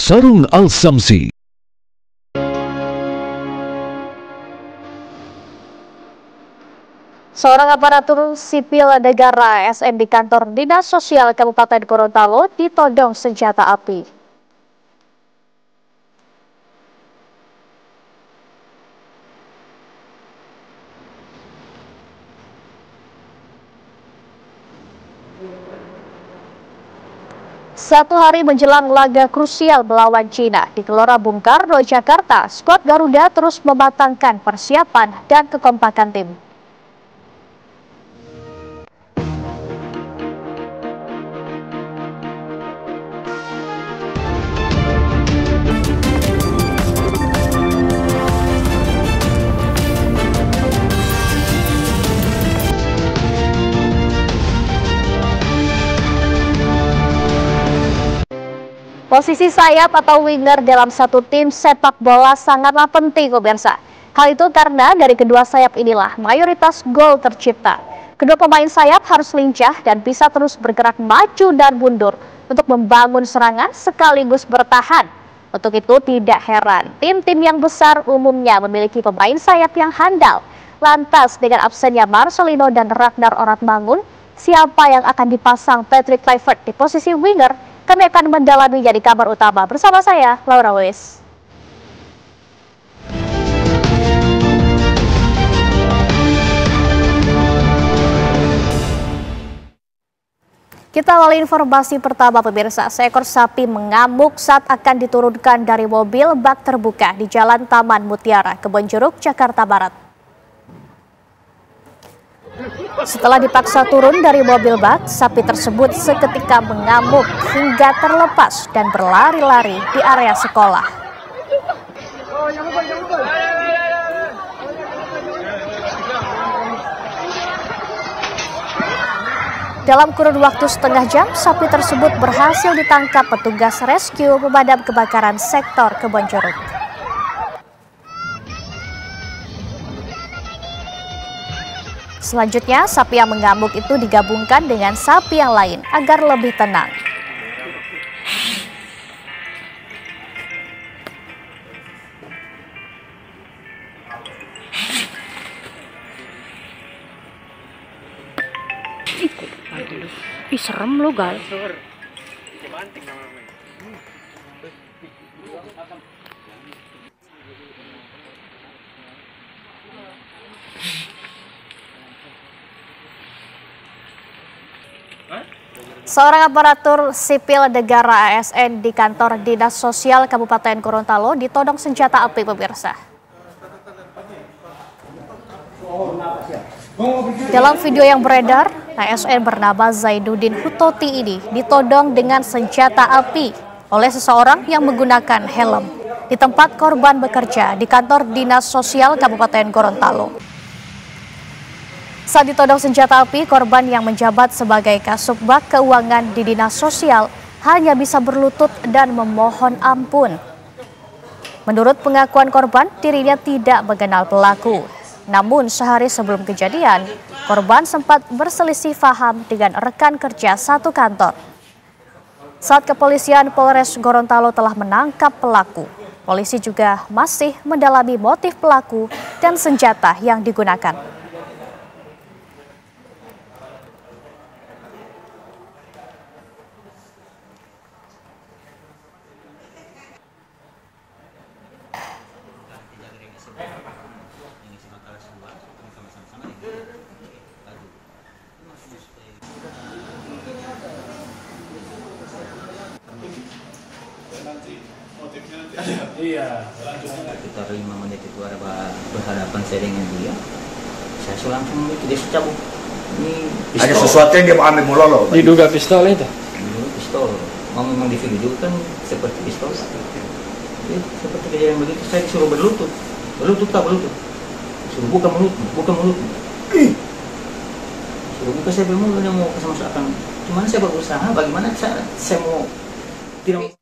Sarung Al-Samsi. Seorang aparatur sipil negara ASN di kantor Dinas Sosial Kabupaten Gorontalo ditodong senjata api. Satu hari menjelang laga krusial melawan Cina di Gelora Bung Karno, Jakarta, skuad Garuda terus mematangkan persiapan dan kekompakan tim. Posisi sayap atau winger dalam satu tim sepak bola sangatlah penting, pemirsa. Hal itu karena dari kedua sayap inilah mayoritas gol tercipta. Kedua pemain sayap harus lincah dan bisa terus bergerak maju dan mundur untuk membangun serangan sekaligus bertahan. Untuk itu tidak heran, tim-tim yang besar umumnya memiliki pemain sayap yang handal. Lantas dengan absennya Marcelino dan Ragnar Oratmangun, siapa yang akan dipasang Patrick Kluivert di posisi winger? Kami akan mendalaminya di kabar utama bersama saya, Laura Wes. Kita awali informasi pertama, pemirsa. Seekor sapi mengamuk saat akan diturunkan dari mobil bak terbuka di Jalan Taman Mutiara, Kebonjeruk, Jakarta Barat. Setelah dipaksa turun dari mobil bak, sapi tersebut seketika mengamuk hingga terlepas dan berlari-lari di area sekolah. Dalam kurun waktu setengah jam, sapi tersebut berhasil ditangkap petugas rescue pemadam kebakaran sektor Kebonjeruk. Selanjutnya, sapi yang mengamuk itu digabungkan dengan sapi yang lain agar lebih tenang. Ih, serem lo, guys. Seorang aparatur sipil negara ASN di kantor Dinas Sosial Kabupaten Gorontalo ditodong senjata api, pemirsa. Dalam video yang beredar, ASN bernama Zainuddin Hutoti ini ditodong dengan senjata api oleh seseorang yang menggunakan helm di tempat korban bekerja di kantor Dinas Sosial Kabupaten Gorontalo. Saat ditodong senjata api, korban yang menjabat sebagai Kasubag Keuangan di Dinas Sosial hanya bisa berlutut dan memohon ampun. Menurut pengakuan korban, dirinya tidak mengenal pelaku. Namun sehari sebelum kejadian, korban sempat berselisih paham dengan rekan kerja satu kantor. Saat kepolisian Polres Gorontalo telah menangkap pelaku, polisi juga masih mendalami motif pelaku dan senjata yang digunakan. Sekitar 5 menit itu ada berhadapan saya dengan dia. Saya langsung itu dia cabut. Ini pistol. Ada sesuatu yang dia mau ambil mulu loh. Diduga pistol itu? Diduga pistol. Memang di video kan seperti pistol. Jadi, seperti kejadian begitu saya disuruh berlutut. Berlutut tak berlutut. Suruh buka mulut, buka mulut. Suruh buka saya mulut dia mau kesemasaan. Cuman saya berusaha bagaimana saya mau tidak.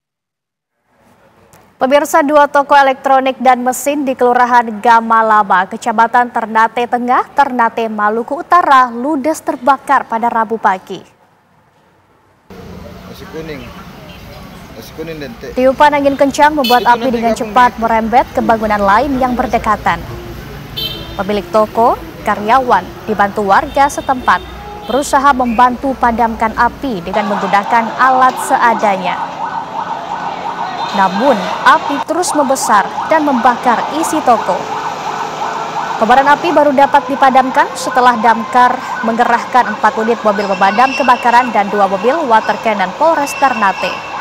Pemirsa, dua toko elektronik dan mesin di Kelurahan Gamalaba, Kecamatan Ternate Tengah, Ternate, Maluku Utara, ludes terbakar pada Rabu pagi. Masih kuning. Tiupan angin kencang membuat api dengan cepat merembet ke bangunan lain yang berdekatan. Pemilik toko, karyawan, dibantu warga setempat berusaha membantu padamkan api dengan menggunakan alat seadanya. Namun, api terus membesar dan membakar isi toko. Kobaran api baru dapat dipadamkan setelah damkar mengerahkan 4 unit mobil pemadam kebakaran dan 2 mobil water cannon Polres Ternate.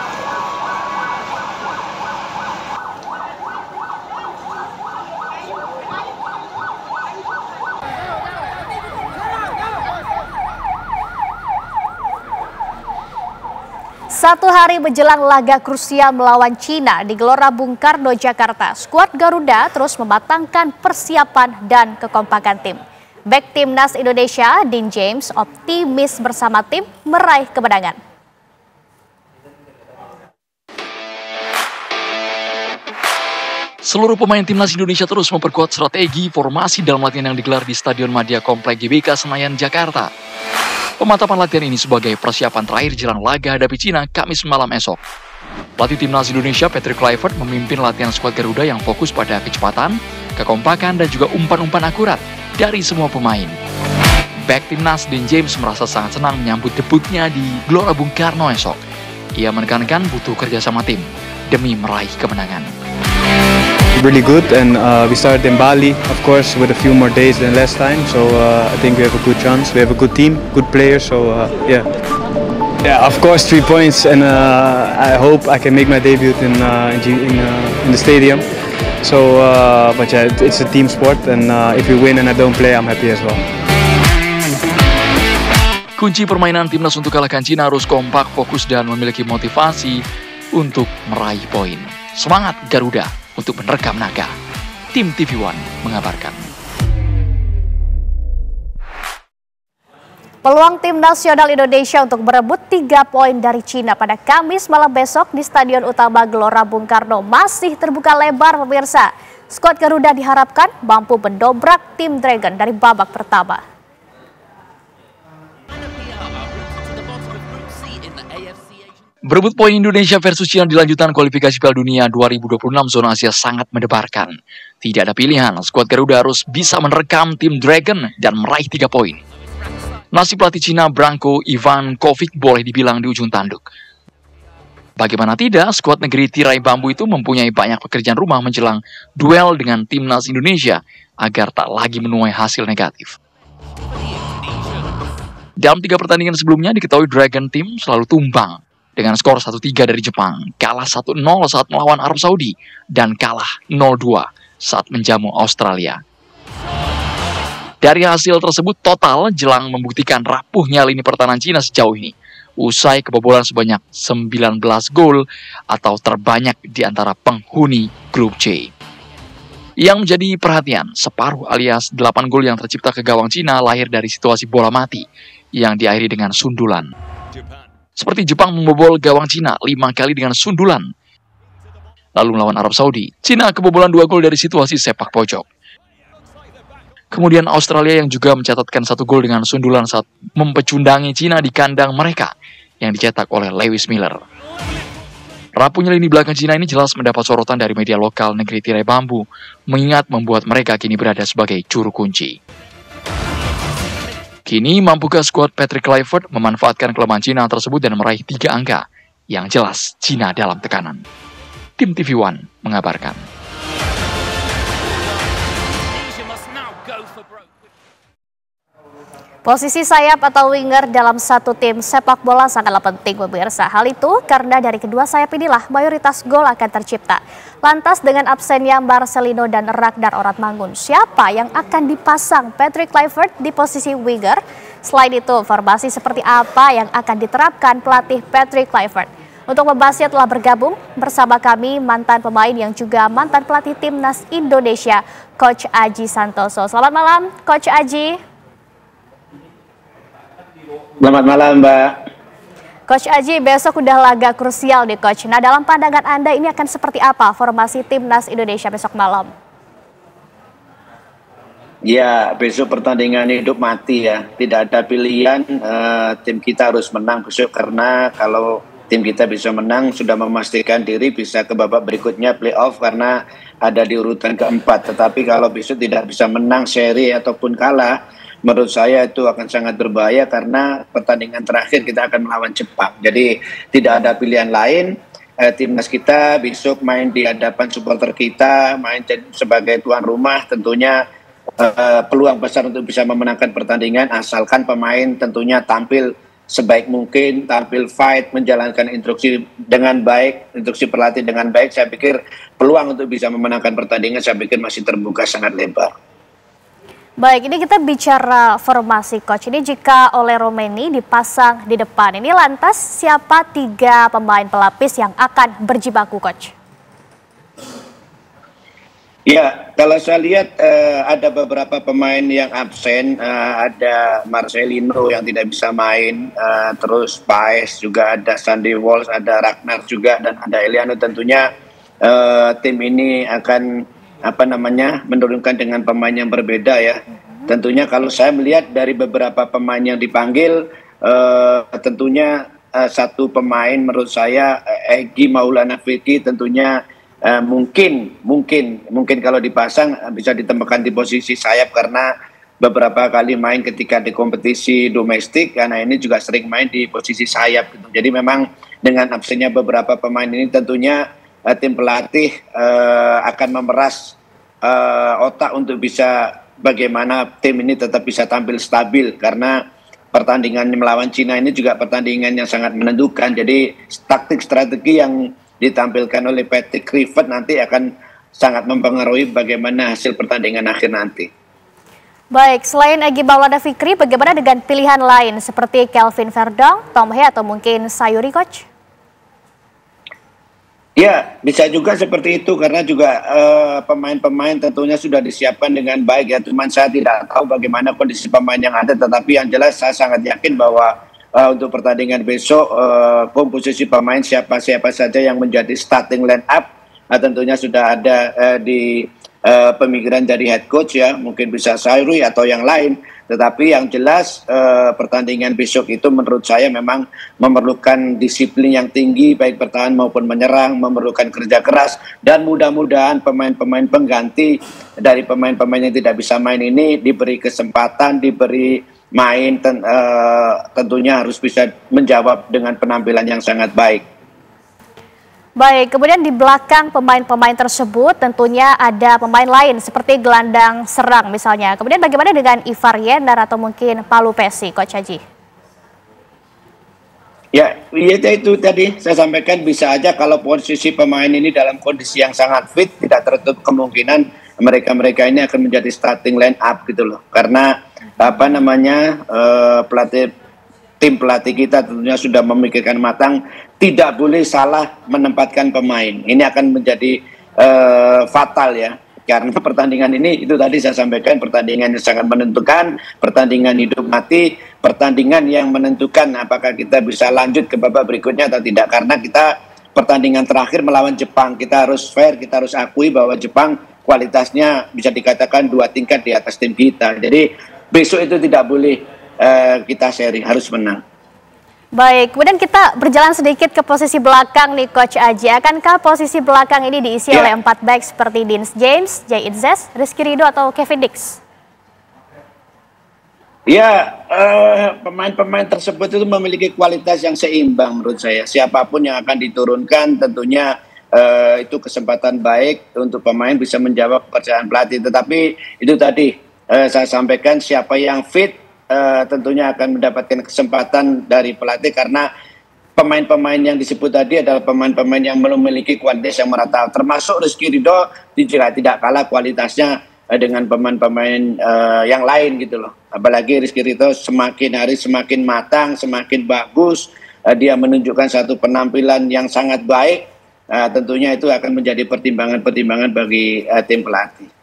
Satu hari menjelang laga krusial melawan Cina di Gelora Bung Karno, Jakarta, skuad Garuda terus mematangkan persiapan dan kekompakan tim. Bek Timnas Indonesia, Dean James, optimis bersama tim meraih kemenangan. Seluruh pemain Timnas Indonesia terus memperkuat strategi formasi dalam latihan yang digelar di Stadion Madia Komplek GBK Senayan, Jakarta. Pemantapan latihan ini sebagai persiapan terakhir jelang laga hadapi Cina Kamis malam esok. Pelatih Timnas Indonesia Patrick Kluivert memimpin latihan skuad Garuda yang fokus pada kecepatan, kekompakan, dan juga umpan-umpan akurat dari semua pemain. Bek Timnas Dean James merasa sangat senang menyambut debutnya di Gelora Bung Karno esok. Ia menekankan butuh kerjasama tim demi meraih kemenangan. Really good, and we started in Bali, of course, with a few more days than last time. So I think we have a good chance. We have a good team, good players. So yeah, of course, 3 points, and I hope I can make my debut in the stadium. So, but yeah, it's a team sport, and if we win and I don't play, I'm happy as well. Kunci permainan Timnas untuk kalahkan Cina harus kompak, fokus, dan memiliki motivasi untuk meraih poin. Semangat Garuda untuk menerkam naga. Tim TV One mengabarkan. Peluang tim nasional Indonesia untuk berebut 3 poin dari Cina pada Kamis malam besok di Stadion Utama Gelora Bung Karno masih terbuka lebar, pemirsa. Skuad Garuda diharapkan mampu mendobrak tim Dragon dari babak pertama. Berebut poin Indonesia versus Cina di lanjutan kualifikasi Piala Dunia 2026 zona Asia sangat mendebarkan. Tidak ada pilihan, skuad Garuda harus bisa menerkam tim Dragon dan meraih 3 poin. Nasib pelatih Cina Branko Ivankovic boleh dibilang di ujung tanduk. Bagaimana tidak, skuad negeri tirai bambu itu mempunyai banyak pekerjaan rumah menjelang duel dengan Timnas Indonesia agar tak lagi menuai hasil negatif. Dalam 3 pertandingan sebelumnya diketahui Dragon Team selalu tumbang dengan skor 1-3 dari Jepang, kalah 1-0 saat melawan Arab Saudi, dan kalah 0-2 saat menjamu Australia. Dari hasil tersebut total jelang membuktikan rapuhnya lini pertahanan Cina sejauh ini, usai kebobolan sebanyak 19 gol atau terbanyak di antara penghuni grup C. Yang menjadi perhatian, separuh alias 8 gol yang tercipta ke gawang Cina lahir dari situasi bola mati yang diakhiri dengan sundulan. Seperti Jepang membobol gawang Cina 5 kali dengan sundulan. Lalu melawan Arab Saudi, Cina kebobolan 2 gol dari situasi sepak pojok. Kemudian Australia yang juga mencatatkan 1 gol dengan sundulan saat mempecundangi Cina di kandang mereka yang dicetak oleh Lewis Miller. Rapuhnya lini belakang Cina ini jelas mendapat sorotan dari media lokal negeri tirai bambu, mengingat membuat mereka kini berada sebagai juru kunci. Kini mampukah skuad Patrick Kluivert memanfaatkan kelemahan Cina tersebut dan meraih 3 angka? Yang jelas Cina dalam tekanan. Tim TV One mengabarkan. Posisi sayap atau winger dalam satu tim sepak bola sangatlah penting, pemirsa. Hal itu karena dari kedua sayap inilah mayoritas gol akan tercipta. Lantas dengan absennya Marcelino dan Ragnar Oratmangun, siapa yang akan dipasang Patrick Kluivert di posisi winger? Selain itu, formasi seperti apa yang akan diterapkan pelatih Patrick Kluivert? Untuk membahasnya telah bergabung bersama kami mantan pemain yang juga mantan pelatih Timnas Indonesia, Coach Aji Santoso. Selamat malam, Coach Aji. Selamat malam, Mbak. Coach Aji, besok udah laga krusial nih, Coach. Nah, dalam pandangan Anda ini akan seperti apa formasi Timnas Indonesia besok malam? Ya, besok pertandingan hidup mati ya. Tidak ada pilihan, tim kita harus menang besok karena kalau tim kita bisa menang, sudah memastikan diri bisa ke babak berikutnya playoff karena ada di urutan keempat. Tetapi kalau besok tidak bisa menang seri ataupun kalah, menurut saya itu akan sangat berbahaya karena pertandingan terakhir kita akan melawan Jepang. Jadi tidak ada pilihan lain. Timnas kita besok main di hadapan supporter kita, main sebagai tuan rumah, tentunya peluang besar untuk bisa memenangkan pertandingan asalkan pemain tentunya tampil sebaik mungkin, tampil fight, menjalankan instruksi dengan baik, instruksi pelatih dengan baik. Saya pikir peluang untuk bisa memenangkan pertandingan saya pikir masih terbuka sangat lebar. Baik, ini kita bicara formasi coach. Ini jika oleh Romeni dipasang di depan, ini lantas siapa 3 pemain pelapis yang akan berjibaku coach? Ya, kalau saya lihat ada beberapa pemain yang absen, ada Marcelino yang tidak bisa main, terus Paes juga ada, Sandy Walsh, ada Ragnar juga, dan ada Eliano. Tentunya tim ini akan menurunkan dengan pemain yang berbeda ya. Tentunya kalau saya melihat dari beberapa pemain yang dipanggil, tentunya satu pemain menurut saya Egy Maulana Fikri tentunya mungkin kalau dipasang bisa ditempatkan di posisi sayap karena beberapa kali main ketika di kompetisi domestik karena ini juga sering main di posisi sayap gitu. Jadi memang dengan absennya beberapa pemain ini tentunya tim pelatih akan memeras otak untuk bisa bagaimana tim ini tetap bisa tampil stabil karena pertandingan melawan Cina ini juga pertandingan yang sangat menentukan. Jadi taktik strategi yang ditampilkan oleh Patrick Kluivert nanti akan sangat mempengaruhi bagaimana hasil pertandingan akhir nanti. Baik, selain Egy Maulana Fikri, bagaimana dengan pilihan lain seperti Kelvin Verdong, Tom Hea atau mungkin Sayuri coach? Ya, bisa juga seperti itu karena juga pemain-pemain tentunya sudah disiapkan dengan baik ya. Cuman saya tidak tahu bagaimana kondisi pemain yang ada, tetapi yang jelas saya sangat yakin bahwa untuk pertandingan besok komposisi pemain siapa saja yang menjadi starting line up tentunya sudah ada di pemikiran dari head coach ya, mungkin bisa Sayuri atau yang lain. Tetapi yang jelas pertandingan besok itu menurut saya memang memerlukan disiplin yang tinggi baik bertahan maupun menyerang, memerlukan kerja keras dan mudah-mudahan pemain-pemain pengganti dari pemain-pemain yang tidak bisa main ini diberi kesempatan, diberi main, tentunya harus bisa menjawab dengan penampilan yang sangat baik. Baik, kemudian di belakang pemain-pemain tersebut tentunya ada pemain lain seperti gelandang serang misalnya. Kemudian bagaimana dengan Ivar Yenar atau mungkin Palu Pessi, Coach Haji? Ya, itu tadi saya sampaikan bisa aja kalau posisi pemain ini dalam kondisi yang sangat fit, tidak tertutup kemungkinan mereka-mereka ini akan menjadi starting line up gitu loh. Karena tim pelatih kita tentunya sudah memikirkan matang, tidak boleh salah menempatkan pemain. Ini akan menjadi fatal ya. Karena pertandingan ini, itu tadi saya sampaikan, pertandingan yang sangat menentukan, pertandingan hidup mati, pertandingan yang menentukan apakah kita bisa lanjut ke babak berikutnya atau tidak. Karena kita pertandingan terakhir melawan Jepang, kita harus fair, kita harus akui bahwa Jepang kualitasnya bisa dikatakan 2 tingkat di atas tim kita. Jadi besok itu tidak boleh kita seri, harus menang. Baik, kemudian kita berjalan sedikit ke posisi belakang nih Coach Aji. Akankah posisi belakang ini diisi oleh 4 back seperti Deans James, Jay Itzes, Rizky Ridho atau Kevin Dix? Ya, pemain-pemain tersebut itu memiliki kualitas yang seimbang menurut saya. Siapapun yang akan diturunkan tentunya itu kesempatan baik untuk pemain bisa menjawab kepercayaan pelatih. Tetapi itu tadi saya sampaikan, siapa yang fit tentunya akan mendapatkan kesempatan dari pelatih karena pemain-pemain yang disebut tadi adalah pemain-pemain yang memiliki kualitas yang merata, termasuk Rizky Ridho tidak kalah kualitasnya dengan pemain-pemain yang lain gitu loh. Apalagi Rizky Ridho semakin hari semakin matang, semakin bagus, dia menunjukkan satu penampilan yang sangat baik, tentunya itu akan menjadi pertimbangan-pertimbangan bagi tim pelatih.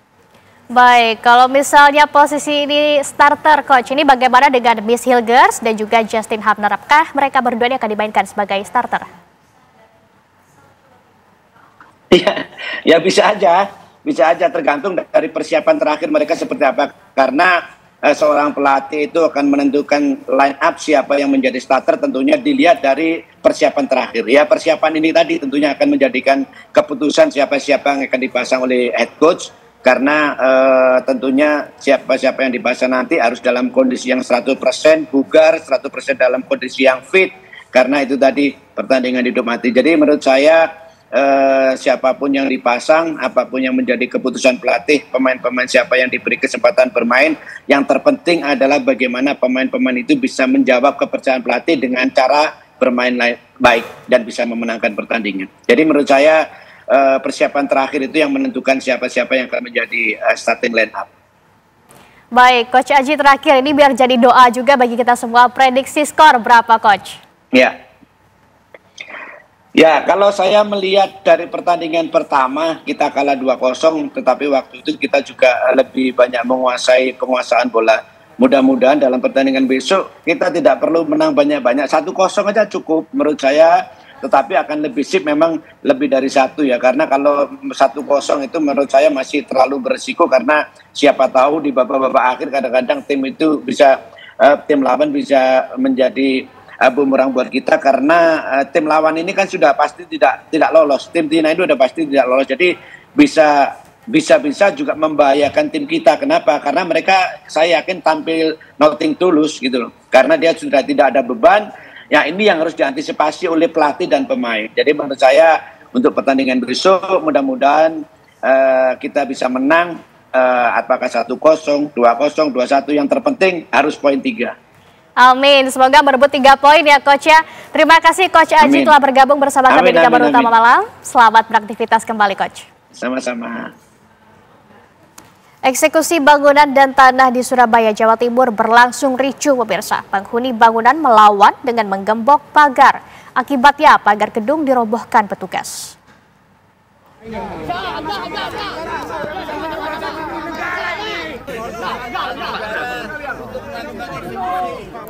Baik, kalau misalnya posisi ini starter Coach, ini bagaimana dengan Miss Hilgers dan juga Justin Hubner? Apakah mereka berdua ini akan dimainkan sebagai starter? Ya bisa aja tergantung dari persiapan terakhir mereka seperti apa. Karena seorang pelatih itu akan menentukan line up siapa yang menjadi starter, tentunya dilihat dari persiapan terakhir. Ya, persiapan ini tadi tentunya akan menjadikan keputusan siapa-siapa yang akan dipasang oleh head coach, karena tentunya siapa-siapa yang dipasang nanti harus dalam kondisi yang 100% bugar, 100% dalam kondisi yang fit, karena itu tadi pertandingan hidup mati. Jadi menurut saya siapapun yang dipasang, apapun yang menjadi keputusan pelatih, pemain-pemain siapa yang diberi kesempatan bermain, yang terpenting adalah bagaimana pemain-pemain itu bisa menjawab kepercayaan pelatih dengan cara bermain baik dan bisa memenangkan pertandingan. Jadi menurut saya persiapan terakhir itu yang menentukan siapa-siapa yang akan menjadi starting line up. Baik, Coach Aji, terakhir ini biar jadi doa juga bagi kita semua, prediksi skor berapa, Coach? Ya, kalau saya melihat dari pertandingan pertama kita kalah 2-0, tetapi waktu itu kita juga lebih banyak menguasai penguasaan bola. Mudah-mudahan dalam pertandingan besok kita tidak perlu menang banyak-banyak, 1-0 aja cukup menurut saya. Tetapi akan lebih sip memang lebih dari 1 ya, karena kalau 1-0 itu menurut saya masih terlalu berisiko, karena siapa tahu di babak-babak akhir kadang-kadang tim itu bisa tim lawan bisa menjadi bumerang buat kita, karena tim lawan ini kan sudah pasti tidak lolos. Tim Tina itu sudah pasti tidak lolos. Jadi bisa juga membahayakan tim kita. Kenapa? Karena mereka saya yakin tampil nothing tulus gitu loh. Karena dia sudah tidak ada beban. Ya, ini yang harus diantisipasi oleh pelatih dan pemain. Jadi menurut saya untuk pertandingan besok mudah-mudahan kita bisa menang, apakah 1-0, 2-0, 2-1, yang terpenting harus poin 3. Amin, semoga merebut 3 poin ya, Coach ya. Terima kasih Coach Aji telah bergabung bersama kami di Kabar Utama Malam. Selamat beraktivitas kembali, Coach. Sama-sama. Eksekusi bangunan dan tanah di Surabaya, Jawa Timur berlangsung ricuh, pemirsa. Penghuni bangunan melawan dengan menggembok pagar. Akibatnya pagar gedung dirobohkan petugas.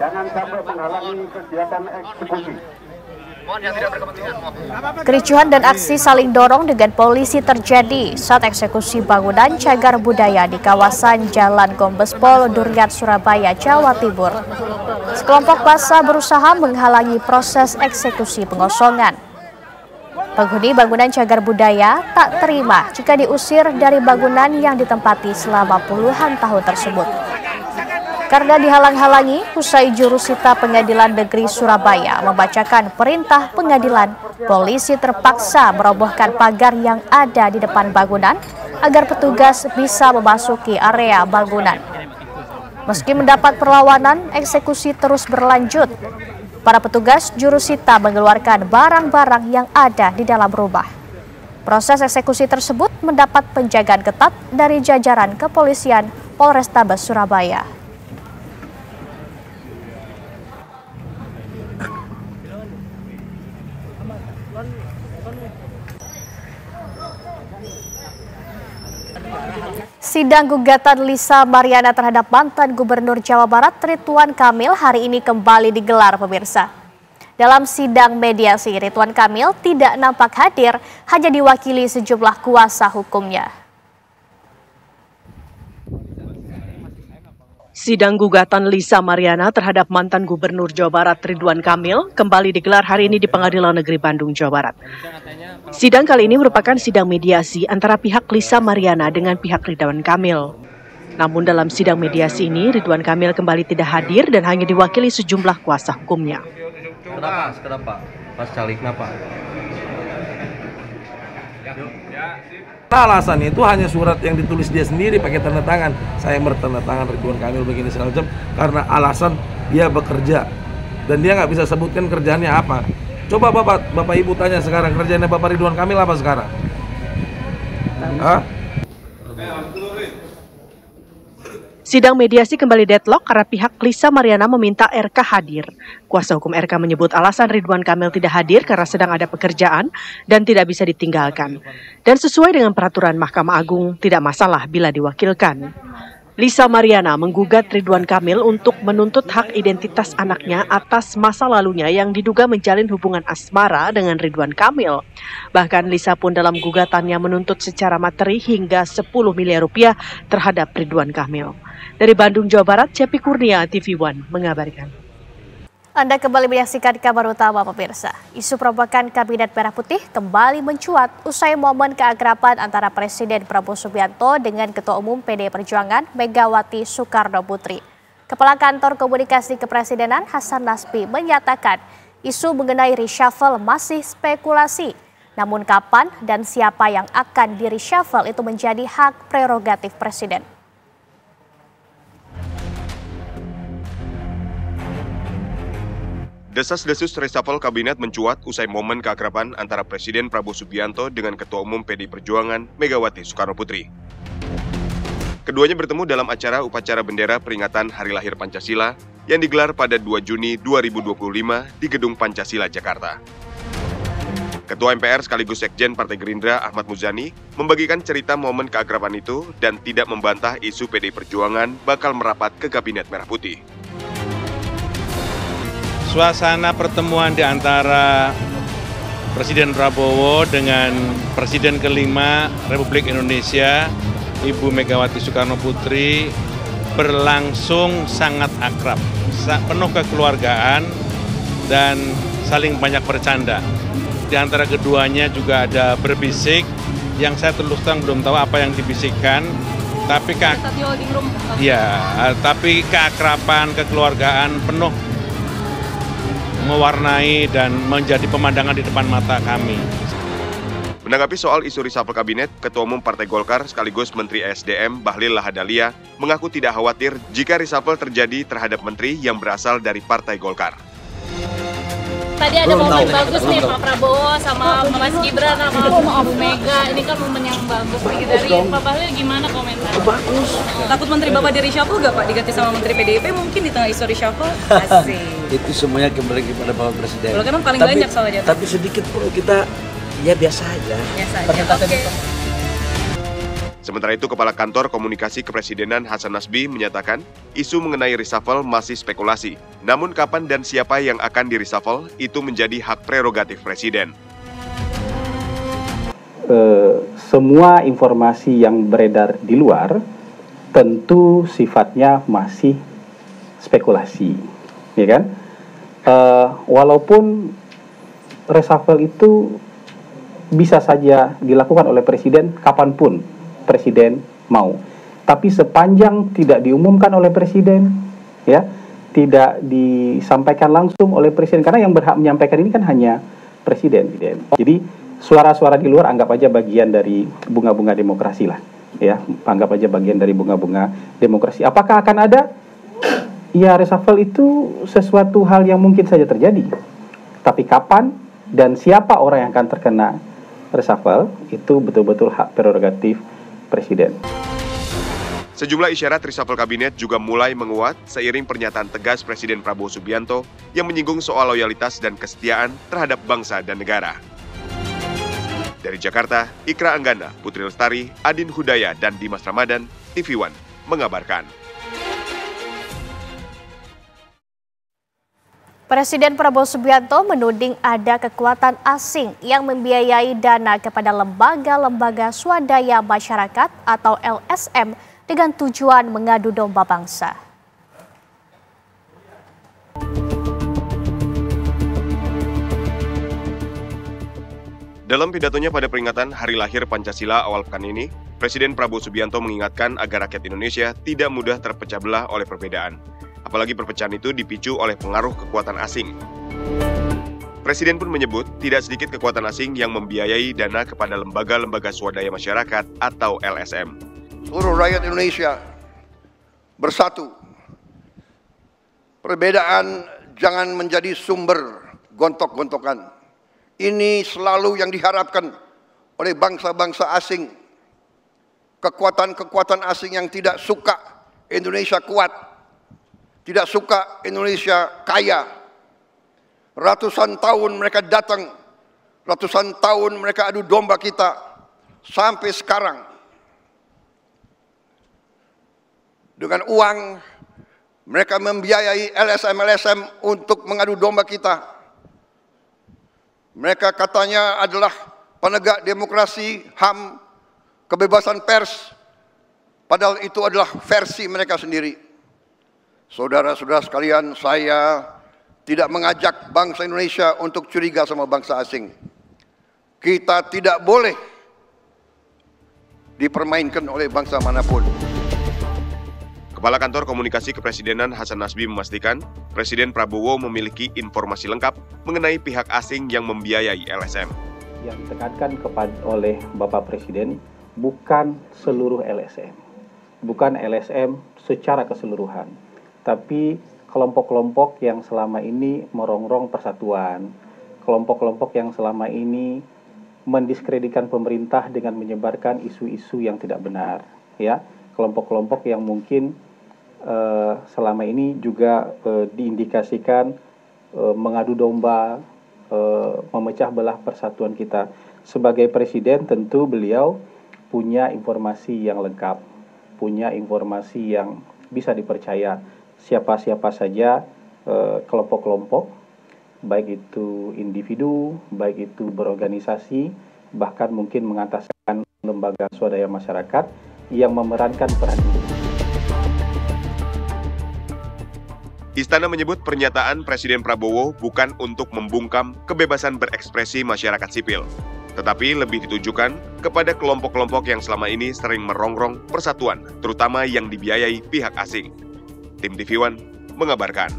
Jangan sampai menghalangi kegiatan eksekusi. Kericuhan dan aksi saling dorong dengan polisi terjadi saat eksekusi bangunan cagar budaya di kawasan Jalan Gombespol, Durian, Surabaya, Jawa Timur. Sekelompok massa berusaha menghalangi proses eksekusi pengosongan. Penghuni bangunan cagar budaya tak terima jika diusir dari bangunan yang ditempati selama puluhan tahun tersebut. Karena dihalang-halangi, usai jurusita Pengadilan Negeri Surabaya membacakan perintah pengadilan, polisi terpaksa merobohkan pagar yang ada di depan bangunan agar petugas bisa memasuki area bangunan. Meski mendapat perlawanan, eksekusi terus berlanjut. Para petugas jurusita mengeluarkan barang-barang yang ada di dalam rumah. Proses eksekusi tersebut mendapat penjagaan ketat dari jajaran kepolisian Polrestabes Surabaya. Sidang gugatan Lisa Mariana terhadap mantan Gubernur Jawa Barat Ridwan Kamil hari ini kembali digelar, pemirsa. Dalam sidang mediasi, Ridwan Kamil tidak nampak hadir, hanya diwakili sejumlah kuasa hukumnya. Sidang gugatan Lisa Mariana terhadap mantan Gubernur Jawa Barat Ridwan Kamil kembali digelar hari ini di Pengadilan Negeri Bandung, Jawa Barat. Sidang kali ini merupakan sidang mediasi antara pihak Lisa Mariana dengan pihak Ridwan Kamil. Namun dalam sidang mediasi ini, Ridwan Kamil kembali tidak hadir dan hanya diwakili sejumlah kuasa hukumnya. Kenapa? Pas calik kenapa? Alasannya itu hanya surat yang ditulis dia sendiri pakai tanda tangan. Saya bertanda tangan Ridwan Kamil begini segala macam karena alasan dia bekerja dan dia nggak bisa sebutkan kerjaannya apa. Coba bapak ibu tanya sekarang kerjaannya Bapak Ridwan Kamil apa sekarang? Hah? Sidang mediasi kembali deadlock karena pihak Lisa Mariana meminta RK hadir. Kuasa hukum RK menyebut alasan Ridwan Kamil tidak hadir karena sedang ada pekerjaan dan tidak bisa ditinggalkan. Dan sesuai dengan peraturan Mahkamah Agung, tidak masalah bila diwakilkan. Lisa Mariana menggugat Ridwan Kamil untuk menuntut hak identitas anaknya atas masa lalunya yang diduga menjalin hubungan asmara dengan Ridwan Kamil. Bahkan Lisa pun dalam gugatannya menuntut secara materi hingga 10 miliar rupiah terhadap Ridwan Kamil. Dari Bandung, Jawa Barat, Cepi Kurnia, TV One mengabarkan. Anda kembali menyaksikan kabar utama pemirsa. Isu perombakan Kabinet Merah Putih kembali mencuat usai momen keakraban antara Presiden Prabowo Subianto dengan Ketua Umum PDI Perjuangan Megawati Soekarno Putri. Kepala Kantor Komunikasi Kepresidenan Hasan Nasbi menyatakan isu mengenai reshuffle masih spekulasi. Namun kapan dan siapa yang akan di-reshuffle itu menjadi hak prerogatif Presiden. Desas-desus reshuffle kabinet mencuat usai momen keakraban antara Presiden Prabowo Subianto dengan Ketua Umum PDI Perjuangan Megawati Soekarno Putri. Keduanya bertemu dalam acara upacara bendera peringatan Hari Lahir Pancasila yang digelar pada 2 Juni 2025 di Gedung Pancasila, Jakarta. Ketua MPR sekaligus Sekjen Partai Gerindra Ahmad Muzani membagikan cerita momen keakraban itu dan tidak membantah isu PDI Perjuangan bakal merapat ke Kabinet Merah Putih. Suasana pertemuan di antara Presiden Prabowo dengan Presiden kelima Republik Indonesia, Ibu Megawati Soekarno Putri, berlangsung sangat akrab, penuh kekeluargaan dan saling banyak bercanda. Di antara keduanya juga ada berbisik yang saya terus terang belum tahu apa yang dibisikkan, tapi tapi keakraban, kekeluargaan penuh mewarnai dan menjadi pemandangan di depan mata kami. Menanggapi soal isu reshuffle kabinet, Ketua Umum Partai Golkar sekaligus Menteri ESDM Bahlil Lahadalia mengaku tidak khawatir jika reshuffle terjadi terhadap menteri yang berasal dari Partai Golkar. Tadi ada momen bagus nih Pak Prabowo sama Mas Gibran sama Bu Mega. Ini kan momen yang bagus nih. Dari Pak Bahlil gimana komentar? Bagus. Takut menteri Bapak di reshuffle nggak Pak? Diganti sama menteri PDIP mungkin di tengah isu reshuffle? Asik. Itu semuanya kembali kepada Bapak Presiden. Kalau kan paling banyak soalnya. Tapi sedikit perlu kita ya biasa aja. Biasa aja. Oke. Sementara itu, Kepala Kantor Komunikasi Kepresidenan Hasan Nasbi menyatakan isu mengenai reshuffle masih spekulasi. Namun kapan dan siapa yang akan di-reshuffle itu menjadi hak prerogatif Presiden. Semua informasi yang beredar di luar tentu sifatnya masih spekulasi, ya kan? Walaupun reshuffle itu bisa saja dilakukan oleh Presiden kapanpun Presiden mau. Tapi sepanjang tidak diumumkan oleh Presiden, ya, tidak disampaikan langsung oleh Presiden, karena yang berhak menyampaikan ini kan hanya Presiden. Jadi suara-suara di luar anggap aja bagian dari bunga-bunga demokrasi lah, ya, anggap aja bagian dari bunga-bunga demokrasi. Apakah akan ada? Ya, reshuffle itu sesuatu hal yang mungkin saja terjadi. Tapi kapan dan siapa orang yang akan terkena reshuffle itu betul-betul hak prerogatif Presiden. Sejumlah isyarat reshuffle kabinet juga mulai menguat seiring pernyataan tegas Presiden Prabowo Subianto yang menyinggung soal loyalitas dan kesetiaan terhadap bangsa dan negara. Dari Jakarta, Ikra Anggana, Putri Lestari, Adin Hudaya, dan Dimas Ramadan, TV One mengabarkan. Presiden Prabowo Subianto menuding ada kekuatan asing yang membiayai dana kepada lembaga-lembaga swadaya masyarakat atau LSM dengan tujuan mengadu domba bangsa. Dalam pidatonya pada peringatan Hari Lahir Pancasila awal pekan ini, Presiden Prabowo Subianto mengingatkan agar rakyat Indonesia tidak mudah terpecah belah oleh perbedaan. Apalagi perpecahan itu dipicu oleh pengaruh kekuatan asing. Presiden pun menyebut tidak sedikit kekuatan asing yang membiayai dana kepada lembaga-lembaga swadaya masyarakat atau LSM. Seluruh rakyat Indonesia bersatu. Perbedaan jangan menjadi sumber gontok-gontokan. Ini selalu yang diharapkan oleh bangsa-bangsa asing. Kekuatan-kekuatan asing yang tidak suka Indonesia kuat. Tidak suka Indonesia kaya. Ratusan tahun mereka datang. Ratusan tahun mereka adu domba kita. Sampai sekarang. dengan uang, mereka membiayai LSM-LSM untuk mengadu domba kita. Mereka katanya adalah penegak demokrasi, HAM, kebebasan pers, padahal itu adalah versi mereka sendiri. Saudara-saudara sekalian, saya tidak mengajak bangsa Indonesia untuk curiga sama bangsa asing. Kita tidak boleh dipermainkan oleh bangsa manapun. Kepala Kantor Komunikasi Kepresidenan Hasan Nasbi memastikan Presiden Prabowo memiliki informasi lengkap mengenai pihak asing yang membiayai LSM. Yang ditekankan oleh Bapak Presiden bukan seluruh LSM, bukan LSM secara keseluruhan, tapi kelompok-kelompok yang selama ini merongrong persatuan, kelompok-kelompok yang selama ini mendiskreditkan pemerintah dengan menyebarkan isu-isu yang tidak benar, ya, kelompok-kelompok yang mungkin selama ini juga diindikasikan mengadu domba, memecah belah persatuan kita. Sebagai presiden tentu beliau punya informasi yang lengkap, punya informasi yang bisa dipercaya. Siapa-siapa saja kelompok-kelompok, baik itu individu, baik itu berorganisasi, bahkan mungkin mengataskan lembaga swadaya masyarakat yang memerankan peran ini. Istana menyebut pernyataan Presiden Prabowo bukan untuk membungkam kebebasan berekspresi masyarakat sipil, tetapi lebih ditujukan kepada kelompok-kelompok yang selama ini sering merongrong persatuan, terutama yang dibiayai pihak asing. Tim TV One mengabarkan.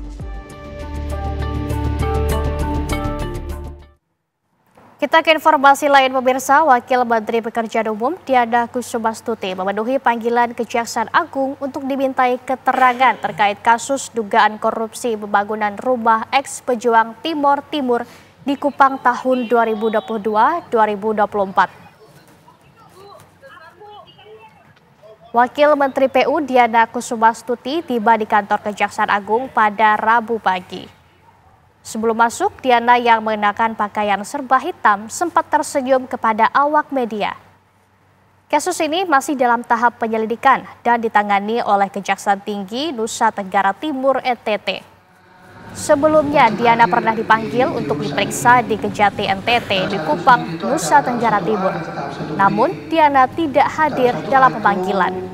Kita ke informasi lain pemirsa, Wakil Menteri Pekerjaan Umum Diana Kusumastuti memenuhi panggilan Kejaksaan Agung untuk dimintai keterangan terkait kasus dugaan korupsi pembangunan rumah eks-pejuang Timor Timur di Kupang tahun 2022-2024. Wakil Menteri PU Diana Kusumastuti tiba di kantor Kejaksaan Agung pada Rabu pagi. Sebelum masuk, Diana yang mengenakan pakaian serba hitam sempat tersenyum kepada awak media. Kasus ini masih dalam tahap penyelidikan dan ditangani oleh Kejaksaan Tinggi Nusa Tenggara Timur NTT. Sebelumnya, Diana pernah dipanggil untuk diperiksa di Kejati NTT di Kupang, Nusa Tenggara Timur. Namun, Diana tidak hadir dalam pemanggilan.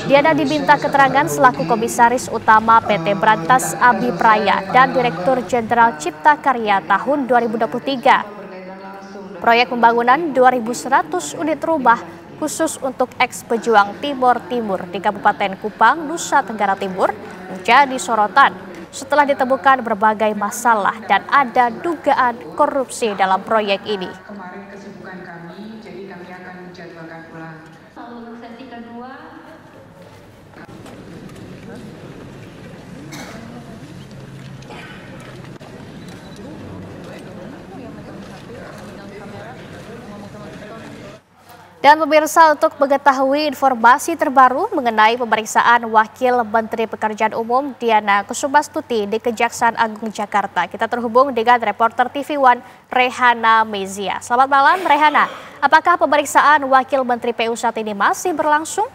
Diana diminta keterangan selaku Komisaris Utama PT Brantas Abi Praya dan Direktur Jenderal Cipta Karya tahun 2023. Proyek pembangunan 2.100 unit rumah khusus untuk eks-pejuang Timor Timur di Kabupaten Kupang, Nusa Tenggara Timur menjadi sorotan setelah ditemukan berbagai masalah dan ada dugaan korupsi dalam proyek ini. Kemarin kesibukan kami, jadi kami akan menjadwalkan ulang. Untuk sesi kedua. Dan pemirsa, untuk mengetahui informasi terbaru mengenai pemeriksaan Wakil Menteri Pekerjaan Umum Diana Kusumastuti di Kejaksaan Agung Jakarta, kita terhubung dengan reporter TV One Rehana Mezia. Selamat malam Rehana, apakah pemeriksaan Wakil Menteri PU saat ini masih berlangsung?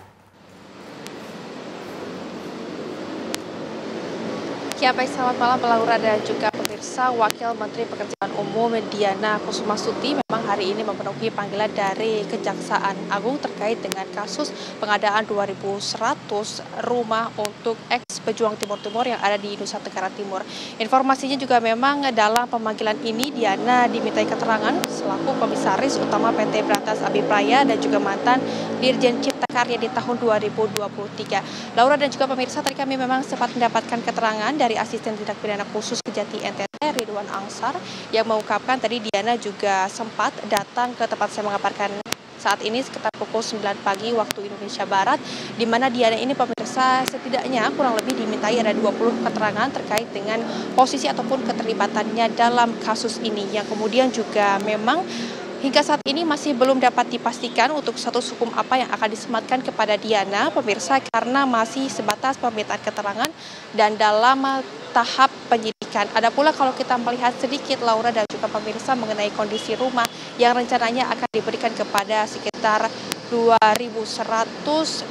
Ya, baik, selamat malam Laura dan juga pemirsa. Wakil Menteri Pekerjaan Umum Diana Kusumastuti memang hari ini memenuhi panggilan dari Kejaksaan Agung terkait dengan kasus pengadaan 2.100 rumah untuk eks-pejuang Timor Timur yang ada di Nusa Tenggara Timur. Informasinya juga memang dalam pemanggilan ini Diana dimintai keterangan selaku Komisaris Utama PT Brantas Abi Praya dan juga mantan Dirjen Cipta Karya di tahun 2023. Laura dan juga pemirsa, tadi kami memang sempat mendapatkan keterangan dari Asisten Tindak Pidana Khusus Kejati NTT Ridwan Angsar yang mengungkapkan tadi Diana juga sempat datang ke tempat saya mengabarkan saat ini sekitar pukul 9 pagi waktu Indonesia Barat, di mana Diana ini pemirsa setidaknya kurang lebih dimintai ada 20 keterangan terkait dengan posisi ataupun keterlibatannya dalam kasus ini, yang kemudian juga memang hingga saat ini masih belum dapat dipastikan untuk status hukum apa yang akan disematkan kepada Diana, pemirsa, karena masih sebatas permintaan keterangan dan dalam tahap penyidikan. Ada pula kalau kita melihat sedikit Laura dan juga pemirsa mengenai kondisi rumah yang rencananya akan diberikan kepada sekitar 2.100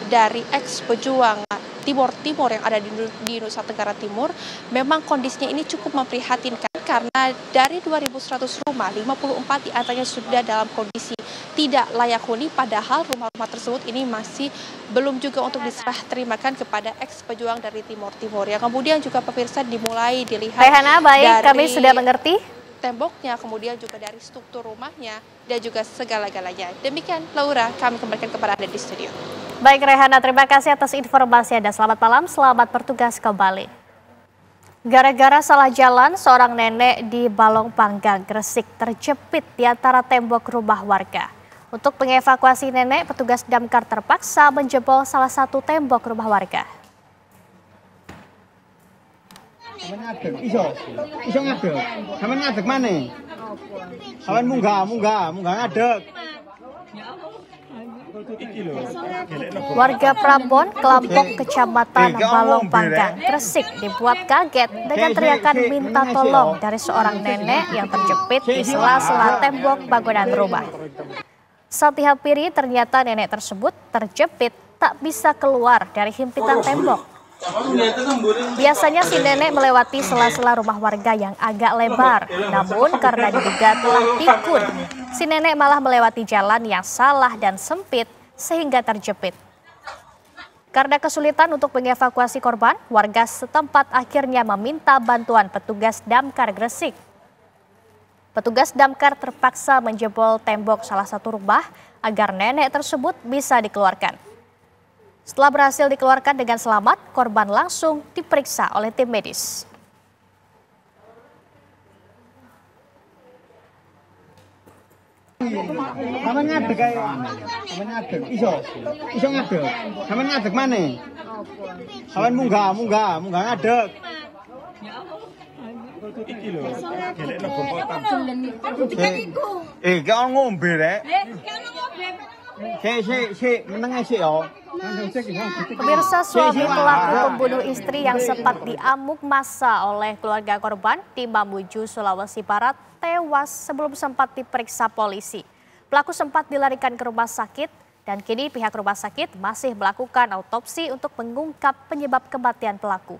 dari eks-pejuang timur yang ada di Nusa Tenggara Timur, memang kondisinya ini cukup memprihatinkan karena dari 2.100 rumah, 54 diantaranya sudah dalam kondisi tidak layak huni, padahal rumah-rumah tersebut ini masih belum juga untuk diserah terimakan kepada ex-pejuang dari Timur Timur. Yang kemudian juga pemirsa dimulai dilihat Rehana, baik, dari kami sudah mengerti. Temboknya, kemudian juga dari struktur rumahnya, dan juga segala-galanya. Demikian, Laura, kami kembalikan kepada Anda di studio. Baik Rehana, terima kasih atas informasi Anda. Selamat malam, selamat bertugas kembali. Gara-gara salah jalan, seorang nenek di Balong Panggang, Gresik terjepit di antara tembok rumah warga. Untuk mengevakuasi nenek, petugas damkar terpaksa menjebol salah satu tembok rumah warga. Iso ngadeg. Sampeyan ngadeg maneh? Sampeyan munggah ngadeg. Warga Prambon, Kelampok, Kecamatan Balong Panggang, Gresik dibuat kaget dengan teriakan minta tolong dari seorang nenek yang terjepit di sela-sela tembok bangunan rumah. Saat dihampiri, ternyata nenek tersebut terjepit tak bisa keluar dari himpitan tembok. Biasanya si nenek melewati sela-sela rumah warga yang agak lebar, namun karena diduga telah pikun, si nenek malah melewati jalan yang salah dan sempit sehingga terjepit. Karena kesulitan untuk mengevakuasi korban, warga setempat akhirnya meminta bantuan petugas damkar Gresik. Petugas damkar terpaksa menjebol tembok salah satu rumah agar nenek tersebut bisa dikeluarkan. Setelah berhasil dikeluarkan dengan selamat, korban langsung diperiksa oleh tim medis. Sampeyan ngadeg ae. Sampeyan ngadeg. Iso ngadeg. Sampeyan ngadeg maneh? Sampeyan munggah ngadeg. Iki lho, gelekno gompotan. Ki ono ngombe rek. Sik, menenge sik yo. Pemirsa, suami pelaku pembunuh istri yang sempat diamuk massa oleh keluarga korban di Mamuju, Sulawesi Barat tewas sebelum sempat diperiksa polisi. Pelaku sempat dilarikan ke rumah sakit dan kini pihak rumah sakit masih melakukan autopsi untuk mengungkap penyebab kematian pelaku.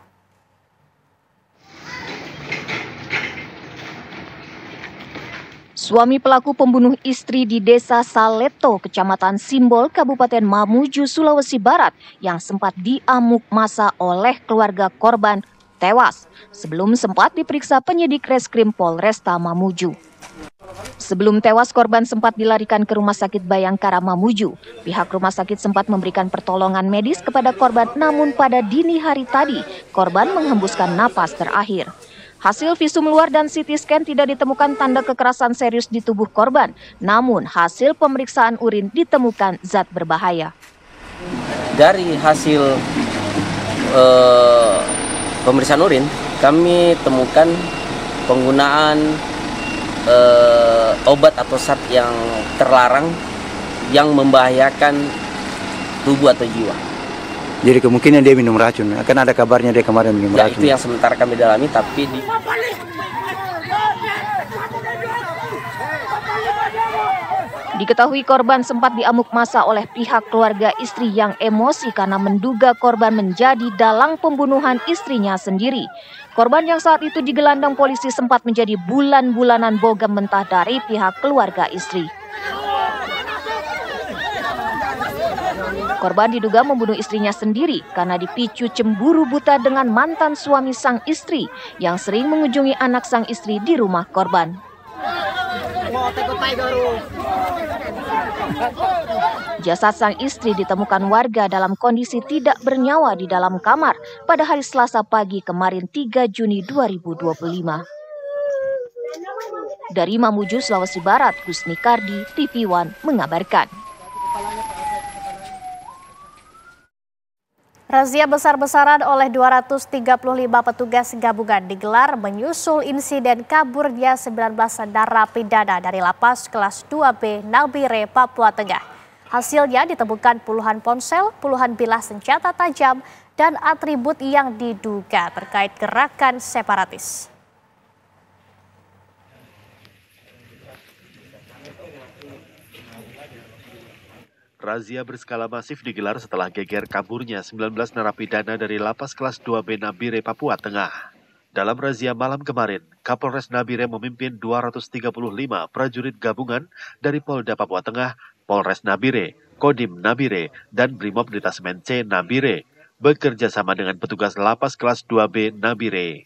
Suami pelaku pembunuh istri di Desa Saleto, Kecamatan Simbol, Kabupaten Mamuju, Sulawesi Barat yang sempat diamuk massa oleh keluarga korban tewas sebelum sempat diperiksa penyidik Reskrim Polresta Mamuju. Sebelum tewas, korban sempat dilarikan ke Rumah Sakit Bayangkara Mamuju. Pihak rumah sakit sempat memberikan pertolongan medis kepada korban, namun pada dini hari tadi korban menghembuskan napas terakhir. Hasil visum luar dan CT scan tidak ditemukan tanda kekerasan serius di tubuh korban, namun hasil pemeriksaan urin ditemukan zat berbahaya. Dari hasil pemeriksaan urin, kami temukan penggunaan obat atau zat yang terlarang yang membahayakan tubuh atau jiwa. Jadi kemungkinan dia minum racun. Akan ada kabarnya dia kemarin minum racun. Itu yang sementara kami dalami, tapi Diketahui korban sempat diamuk massa oleh pihak keluarga istri yang emosi karena menduga korban menjadi dalang pembunuhan istrinya sendiri. Korban yang saat itu digelandang polisi sempat menjadi bulan-bulanan bogem mentah dari pihak keluarga istri. Korban diduga membunuh istrinya sendiri karena dipicu cemburu buta dengan mantan suami sang istri yang sering mengunjungi anak sang istri di rumah korban. Jasad sang istri ditemukan warga dalam kondisi tidak bernyawa di dalam kamar pada hari Selasa pagi kemarin 3 Juni 2025. Dari Mamuju, Sulawesi Barat, Husni Kardi, TV One mengabarkan. Razia besar-besaran oleh 235 petugas gabungan digelar menyusul insiden kaburnya 19 narapidana dari lapas kelas 2B Nabire, Papua Tengah. Hasilnya ditemukan puluhan ponsel, puluhan bilah senjata tajam, dan atribut yang diduga terkait gerakan separatis. Razia berskala masif digelar setelah geger kaburnya 19 narapidana dari Lapas Kelas 2B Nabire, Papua Tengah. Dalam razia malam kemarin, Kapolres Nabire memimpin 235 prajurit gabungan dari Polda Papua Tengah, Polres Nabire, Kodim Nabire, dan Brimob Detasemen C Nabire, bekerja sama dengan petugas Lapas Kelas 2B Nabire.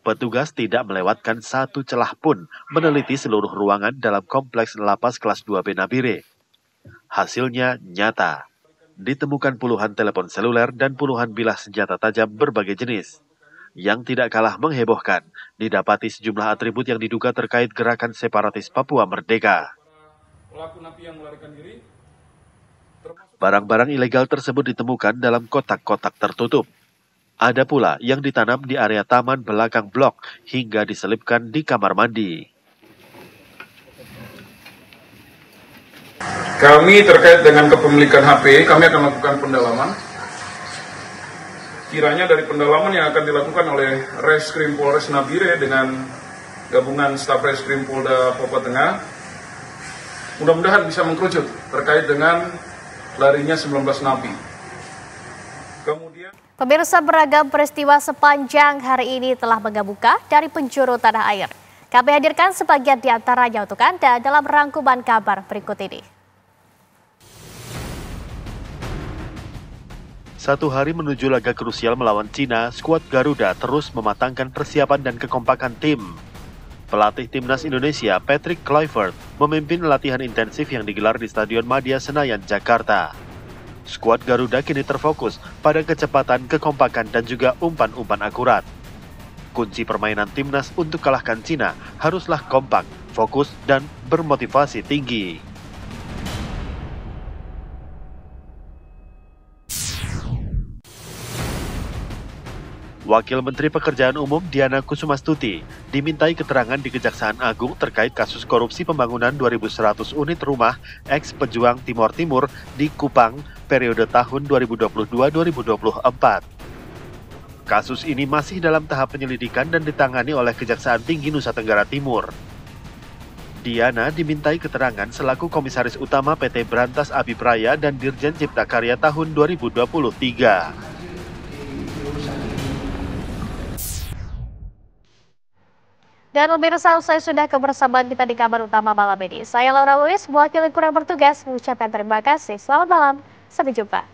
Petugas tidak melewatkan satu celah pun meneliti seluruh ruangan dalam kompleks Lapas Kelas 2B Nabire. Hasilnya nyata. Ditemukan puluhan telepon seluler dan puluhan bilah senjata tajam berbagai jenis. Yang tidak kalah menghebohkan, didapati sejumlah atribut yang diduga terkait gerakan separatis Papua Merdeka. Barang-barang ilegal tersebut ditemukan dalam kotak-kotak tertutup. Ada pula yang ditanam di area taman belakang blok hingga diselipkan di kamar mandi. Kami terkait dengan kepemilikan HP, kami akan lakukan pendalaman. Kiranya dari pendalaman yang akan dilakukan oleh Reskrim Polres Nabire dengan gabungan staf Reskrim Polda Papua Tengah, mudah-mudahan bisa mengkerucut terkait dengan larinya 19 napi. Pemirsa, beragam peristiwa sepanjang hari ini telah mengemuka dari penjuru tanah air. Kami hadirkan sebagian di antaranya untuk Anda dalam rangkuman kabar berikut ini. Satu hari menuju laga krusial melawan Cina, skuad Garuda terus mematangkan persiapan dan kekompakan tim. Pelatih Timnas Indonesia, Patrick Kluivert, memimpin latihan intensif yang digelar di Stadion Madia Senayan, Jakarta. Skuad Garuda kini terfokus pada kecepatan, kekompakan, dan juga umpan-umpan akurat. Kunci permainan Timnas untuk kalahkan Cina haruslah kompak, fokus, dan bermotivasi tinggi. Wakil Menteri Pekerjaan Umum Diana Kusumastuti dimintai keterangan di Kejaksaan Agung terkait kasus korupsi pembangunan 2.100 unit rumah ex-pejuang Timor Timur di Kupang periode tahun 2022-2024. Kasus ini masih dalam tahap penyelidikan dan ditangani oleh Kejaksaan Tinggi Nusa Tenggara Timur. Diana dimintai keterangan selaku Komisaris Utama PT Brantas Abipraya dan Dirjen Cipta Karya tahun 2023. Dan pemirsa, usai sudah kebersamaan kita di kabar utama malam ini. Saya Laura Luis, mewakili kurang bertugas, mengucapkan terima kasih. Selamat malam, sampai jumpa.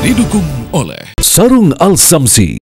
Didukung oleh Sarung Al Samsi,